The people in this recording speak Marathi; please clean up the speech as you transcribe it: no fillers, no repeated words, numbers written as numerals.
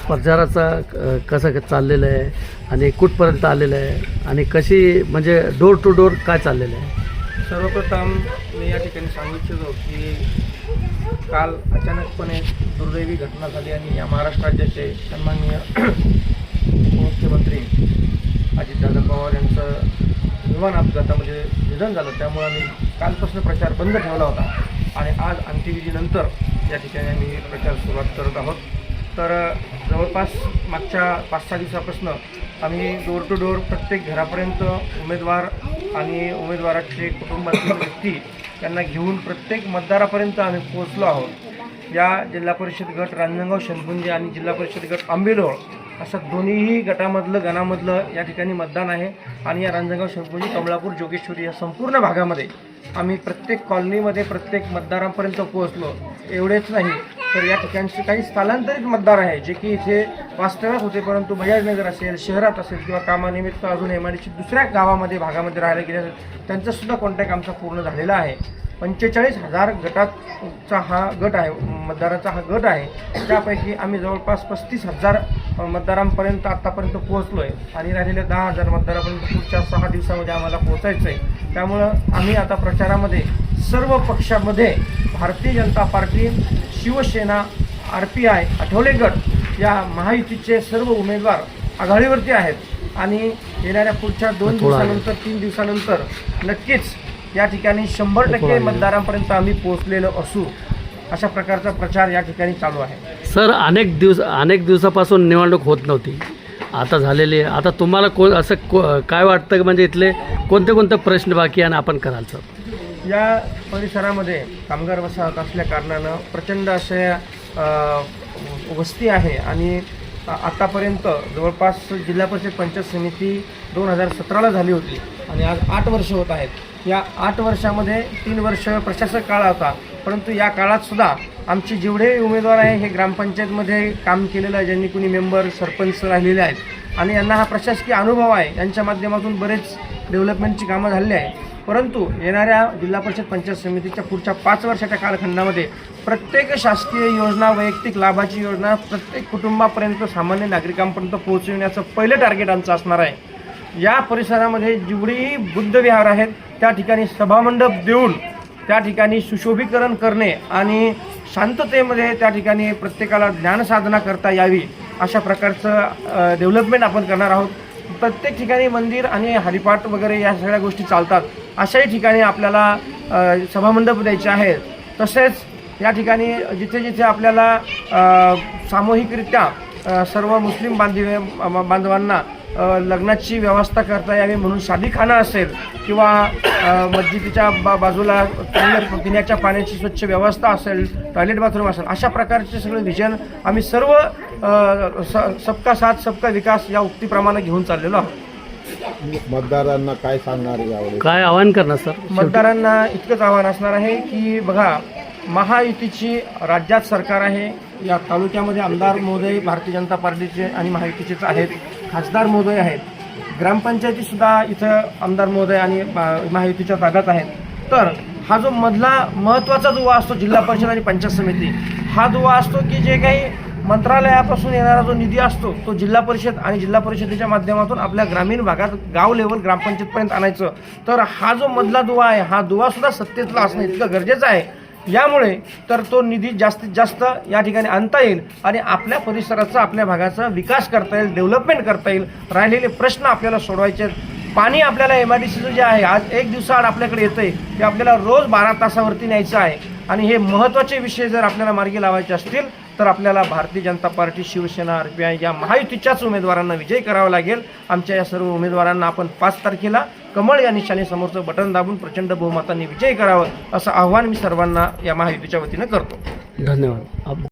प्रचाराचा कसं चाललेलं आहे आणि कुठपर्यंत आलेलं आहे आणि कशी म्हणजे डोर टू डोर काय चाललेलं आहे? सर्वप्रथम मी या ठिकाणी सांगू इच्छितो की काल अचानकपणे दुर्दैवी घटना झाली आणि या महाराष्ट्र राज्याचे सन्माननीय मुख्यमंत्री अजितदादा पवार यांचं विमान अपघातामध्ये निधन झालं. त्यामुळे आम्ही कालपासून प्रचार बंद ठेवला होता आणि आज अंत्यविधीनंतर या ठिकाणी आम्ही प्रचार सुरुवात करत आहोत. तर जवळपास मागच्या 5-6 दिवसापासून आम्ही डोर टू डोर प्रत्येक घरापर्यंत उमेदवार आणि उमेदवाराचे कुटुंबातील व्यक्ती त्यांना घेऊन प्रत्येक मतदारापर्यंत आम्ही पोहोचलो आहोत. या जिल्हा परिषद गट रांजणगाव शेंदपुंजे आणि जिल्हा परिषद गट आंबेलोळ असं दोन्हीही गणामधलं या ठिकाणी मतदान आहे. आणि या रांजणगाव शेंदपुंजे कमळापूर जोगेश्वरी या संपूर्ण भागामध्ये आम्ही प्रत्येक कॉलनीमध्ये प्रत्येक मतदारांपर्यंत पोहोचलो. एवढेच नाही तर या ठिकाणचे काही स्थलांतरित मतदार आहे जे की इथे वास्तव्यात होते, परंतु बजाजनगर असेल, शहरात असेल किंवा कामानिमित्त अजून एमआयडीसी दुसऱ्या गावामध्ये भागामध्ये राहायला गेले असेल, त्यांचासुद्धा कॉन्टॅक्ट आमचा पूर्ण झालेला आहे. 45,000 गटाचा हा गट आहे, मतदाराचा हा गट आहे. त्यापैकी आम्ही जवळपास 35,000 मतदारांपर्यंत आत्तापर्यंत पोहोचलो आहे आणि राहिलेल्या 10,000 मतदारापर्यंत पुढच्या 6 दिवसामध्ये आम्हाला पोहोचायचं आहे. त्यामुळं आम्ही आता प्रचारामध्ये सर्व पक्षामध्ये भारतीय जनता पार्टी, शिवसेना, RPI, आठवले गट या महायुतीचे सर्व उमेदवार आघाडीवरती आहेत आणि येणाऱ्या पुढच्या 2 दिवसानंतर 3 दिवसानंतर नक्कीच या ठिकाणी 100% मतदारांपर्यंत आम्ही पोहोचलेलो असू, अशा प्रकारचा प्रचार या ठिकाणी चालू आहे. सर, अनेक दिवसापासून निवडणूक होत नव्हती, आता झालेली आहे. आता तुम्हाला असं काय वाटतं की म्हणजे इथले कोणते प्रश्न बाकी आणि आपण कराल सर? या परिसरामध्ये कामगार वसाहत असल्या कारणानं प्रचंड अशा वस्ती आहे आणि आतापर्यंत जवळपास जिल्हा परिषद पंचायत समिती 2017ला झाली होती आणि आज 8 वर्ष होत आहेत. या 8 वर्षामध्ये 3 वर्ष प्रशासक काळ होता, परंतु या काळातसुद्धा आमचे जेवढे उमेदवार आहे हे ग्रामपंचायतमध्ये काम केलेलं आहे, ज्यांनी कुणी मेंबर सरपंच राहिलेले आहेत आणि यांना हा प्रशासकीय अनुभव आहे. यांच्या माध्यमातून बरेच डेव्हलपमेंटची कामं झालेली आहे. परंतु येणाऱ्या जिल्हा परिषद पंचायत समितीच्या पुढच्या 5 वर्षाच्या कालखंडामध्ये प्रत्येक शासकीय योजना, वैयक्तिक लाभाची योजना प्रत्येक कुटुंबापर्यंत, सामान्य नागरिकांपर्यंत पोहोचविण्याचं पहिलं टार्गेट आमचं असणार आहे. या परिसरामध्ये जेवढेही बुद्धविहार आहेत त्या ठिकाणी सभामंडप देऊन त्या ठिकाणी सुशोभीकरण करणे आणि शांततेमध्ये त्या ठिकाणी प्रत्येकाला ज्ञानसाधना करता यावी अशा प्रकारचं डेव्हलपमेंट आपण करणार आहोत. प्रत्येक ठिकाणी मंदिर आणि हरिपाठ वगैरे या सगळ्या गोष्टी चालतात, अशाही ठिकाणी आपल्याला सभामंडप द्यायचे आहेत. तसेच या ठिकाणी जिथे जिथे आपल्याला सामूहिकरित्या सर्व मुस्लिम बांधवांना लग्नाची व्यवस्था करता यावी म्हणून शादीखाना असेल किंवा मस्जिदीच्या बाजूला चांगल्या पिण्याच्या पाण्याची स्वच्छ व्यवस्था असेल, टॉयलेट बाथरूम असेल, अशा प्रकारचे सगळे विजन आम्ही सर्व सबका साथ सबका विकास या उक्तीप्रमाणे घेऊन चाललेलो आहोत. मतदारांना काय सांगणार यावेळी, काय आवाहन करणार सर? मतदारांना इतकंच आव्हान असणार आहे की बघा, महायुतीची राज्यात सरकार आहे. या तालुक्यामध्ये आमदार महोदय भारतीय जनता पार्टीचे आणि महायुतीचेच आहेत, खासदार महोदय आहेत, ग्रामपंचायतीसुद्धा इथं आमदार महोदय आणि महायुतीच्या ताब्यात आहेत. तर हा जो मधला महत्त्वाचा दुवा असतो जिल्हा परिषद आणि पंचायत समिती, हा दुवा असतो की जे काही मंत्रालयापासून येणारा जो निधी असतो तो जिल्हा परिषद आणि जिल्हा परिषदेच्या माध्यमातून आपल्या ग्रामीण भागात गाव लेवल ग्रामपंचायतपर्यंत आणायचं. तर हा जो मधला दुवा आहे, हा दुवासुद्धा सत्तेतला असणं इतकं गरजेचं आहे. यामुळे तर तो निधी जास्तीत जास्त या ठिकाणी आणता येईल आणि आपल्या परिसराचा, आपल्या भागाचा विकास करता येईल, डेव्हलपमेंट करता येईल. राहिलेले प्रश्न आपल्याला सोडवायचे आहेत. पाणी आपल्याला MIDCचं जे आहे आज 1 दिवसाआड आपल्याकडे येतं आहे, ते आपल्याला रोज 12 तासावरती न्यायचं आहे आणि हे महत्त्वाचे विषय जर आपल्याला मार्गी लावायचे असतील तर आपल्याला भारतीय जनता पार्टी, शिवसेना, RPI या महायुतीच्याच उमेदवारांना विजयी करावा लागेल. आमच्या या सर्व उमेदवारांना आपण 5 तारखेला कमळ या निशाणीसमोरचं बटन दाबून प्रचंड बहुमतांनी विजयी करावं असं आव्हान मी सर्वांना या महायुतीच्या वतीनं करतो. धन्यवाद.